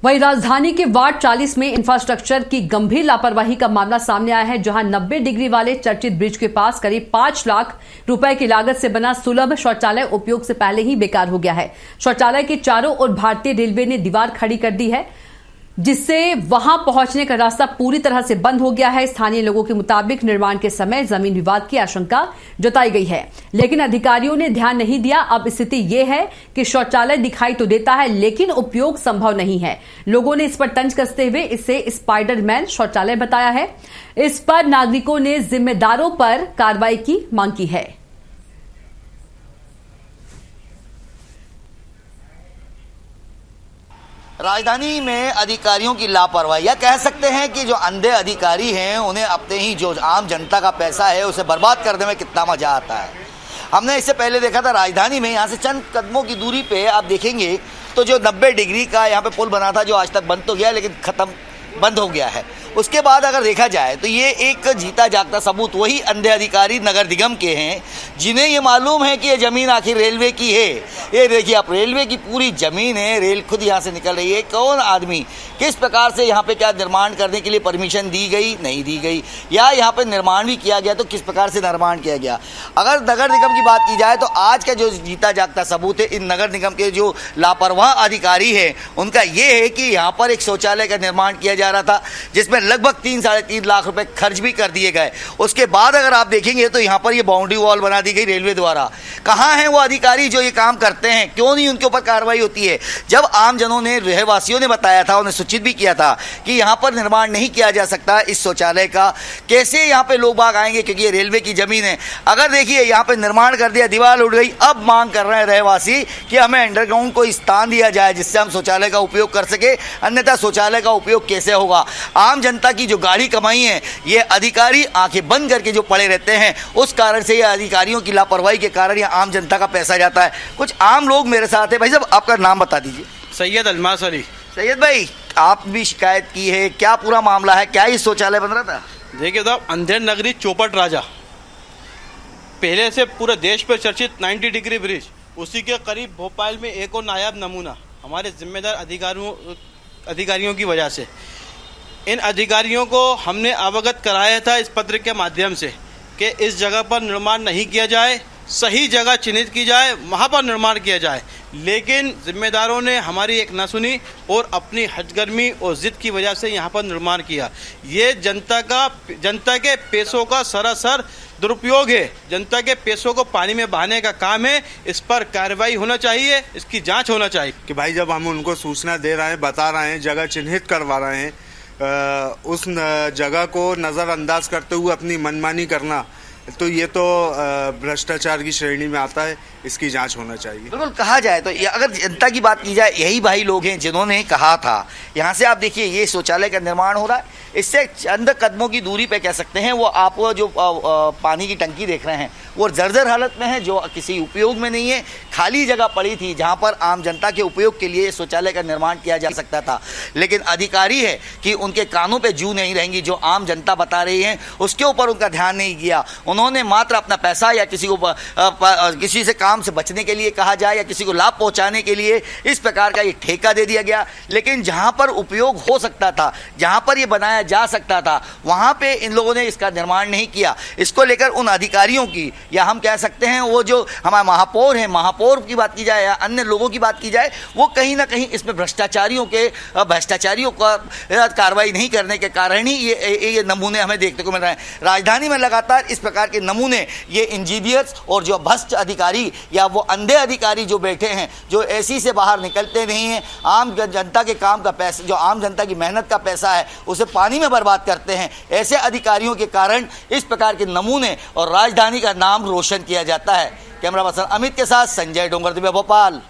वहीं राजधानी के वार्ड 40 में इंफ्रास्ट्रक्चर की गंभीर लापरवाही का मामला सामने आया है, जहां 90 डिग्री वाले चर्चित ब्रिज के पास करीब 5 लाख रुपए की लागत से बना सुलभ शौचालय उपयोग से पहले ही बेकार हो गया है। शौचालय के चारों ओर भारतीय रेलवे ने दीवार खड़ी कर दी है, जिससे वहां पहुंचने का रास्ता पूरी तरह से बंद हो गया है। स्थानीय लोगों के मुताबिक निर्माण के समय जमीन विवाद की आशंका जताई गई है, लेकिन अधिकारियों ने ध्यान नहीं दिया। अब स्थिति यह है कि शौचालय दिखाई तो देता है, लेकिन उपयोग संभव नहीं है। लोगों ने इस पर तंज कसते हुए इसे स्पाइडरमैन शौचालय बताया है। इस पर नागरिकों ने जिम्मेदारों पर कार्रवाई की मांग की है। राजधानी में अधिकारियों की लापरवाही, या कह सकते हैं कि जो अंधे अधिकारी हैं उन्हें अपने ही जो आम जनता का पैसा है उसे बर्बाद करने में कितना मजा आता है। हमने इससे पहले देखा था राजधानी में, यहाँ से चंद कदमों की दूरी पे आप देखेंगे तो जो 90 डिग्री का यहाँ पे पुल बना था, जो आज तक बंद तो गया लेकिन बंद हो गया है। उसके बाद अगर देखा जाए तो ये एक जीता जागता सबूत वही अंधे अधिकारी नगर निगम के हैं, जिन्हें ये मालूम है कि ये ज़मीन आखिर रेलवे की है। ये देखिए आप, रेलवे की पूरी ज़मीन है, रेल खुद यहाँ से निकल रही है। कौन आदमी किस प्रकार से यहाँ पे क्या निर्माण करने के लिए परमिशन दी गई, नहीं दी गई, या यहाँ पे निर्माण भी किया गया तो किस प्रकार से निर्माण किया गया। अगर नगर निगम की बात की जाए तो आज का जो जीता जागता सबूत है इन नगर निगम के जो लापरवाह अधिकारी हैं उनका ये है कि यहाँ पर एक शौचालय का निर्माण किया जा रहा था, जिसमें लगभग 3-3.5 लाख रुपए खर्च भी कर दिए गए। उसके बाद अगर आप देखेंगे तो यहाँ पर ये बाउंड्री वॉल बना दी गई रेलवे द्वारा। कहाँ हैं वो अधिकारी जो ये काम करते हैं, क्यों नहीं उनके ऊपर कार्रवाई होती है। जब आमजनों ने, रहवासियों ने बताया था, उन्हें सूचित भी किया था कि यहाँ पर निर्माण नहीं किया जा सकता इस शौचालय का, कैसे यहाँ पे लोग बाग आएंगे क्योंकि ये रेलवे की जमीन है। अगर देखिए यहाँ पे निर्माण कर दिया, दीवार उड़ गई, अब मांग कर रहे हैं रहवासी कि हमें अंडरग्राउंड कोई स्थान दिया जाए जिससे हम शौचालय का उपयोग कर सके, अन्यथा शौचालय का उपयोग कैसे होगा। आम जनता की जो गाड़ी कमाई है, ये अधिकारी आंखें बंद करके जो पड़े रहते हैं, उस कारण से ये अधिकारियों की लापरवाही के कारण ये आम जनता का पैसा जाता है। कुछ आम लोग मेरे साथ है। भाई साहब, आपका नाम बता दीजिए। सैयद अलमास अली। सैयद भाई, आप भी शिकायत की है, क्या पूरा मामला है, क्या ये शौचालय बन रहा था? देखिए साहब, अंधेर नगरी चौपट राजा, पहले से पूरे देश पर चर्चित 90 डिग्री ब्रिज, उसी के करीब भोपाल में एक और नायाब नमूना हमारे जिम्मेदार अधिकारियों की वजह से। इन अधिकारियों को हमने अवगत कराया था इस पत्र के माध्यम से कि इस जगह पर निर्माण नहीं किया जाए, सही जगह चिन्हित की जाए, वहाँ पर निर्माण किया जाए। लेकिन जिम्मेदारों ने हमारी एक न सुनी और अपनी हठगर्मी और जिद की वजह से यहाँ पर निर्माण किया। ये जनता के पैसों का सरासर दुरुपयोग है। जनता के पैसों को पानी में बहाने का काम है। इस पर कार्रवाई होना चाहिए, इसकी जांच होना चाहिए। कि भाई जब हम उनको सूचना दे रहे हैं, बता रहे हैं, जगह चिन्हित करवा रहे हैं, उस जगह को नज़रअंदाज करते हुए अपनी मनमानी करना, तो ये तो भ्रष्टाचार की श्रेणी में आता है। इसकी जांच होना चाहिए। बिल्कुल, कहा जाए तो अगर जनता की बात की जाए, यही भाई लोग हैं जिन्होंने कहा था। यहाँ से आप देखिए ये शौचालय का निर्माण हो रहा है, इससे चंद कदमों की दूरी पे कह सकते हैं वो आप जो पानी की टंकी देख रहे हैं वो जर्जर हालत में है, जो किसी उपयोग में नहीं है। खाली जगह पड़ी थी जहाँ पर आम जनता के उपयोग के लिए शौचालय का निर्माण किया जा सकता था, लेकिन अधिकारी है कि उनके कानों पे जू नहीं रहेंगी। जो आम जनता बता रही है उसके ऊपर उनका ध्यान नहीं गया। उन्होंने मात्र अपना पैसा या किसी से काम से बचने के लिए कहा जाए या किसी को लाभ पहुंचाने के लिए इस प्रकार का ये ठेका दे दिया गया। लेकिन जहां पर उपयोग हो सकता था, जहां पर ये बनाया जा सकता था, वहां पे इन लोगों ने इसका निर्माण नहीं किया। इसको लेकर उन अधिकारियों की, या हम कह सकते हैं वो जो हमारे महापौर हैं, महापौर की बात की जाए या अन्य लोगों की बात की जाए, वो कहीं ना कहीं इसमें भ्रष्टाचारियों का कार्रवाई नहीं करने के कारण ही ये नमूने हमें देखने को मिल रहे हैं। राजधानी में लगातार इस प्रकार के नमूने, ये इंजीनियर्स और जो भ्रष्ट अधिकारी या वो अंधे अधिकारी जो बैठे हैं, जो ऐसी से बाहर निकलते नहीं हैं, आम जनता के काम का पैसा, जो आम जनता की मेहनत का पैसा है उसे पानी में बर्बाद करते हैं। ऐसे अधिकारियों के कारण इस प्रकार के नमूने और राजधानी का नाम रोशन किया जाता है। कैमरा पर्सन अमित के साथ संजय डोंगरदिया, भोपाल।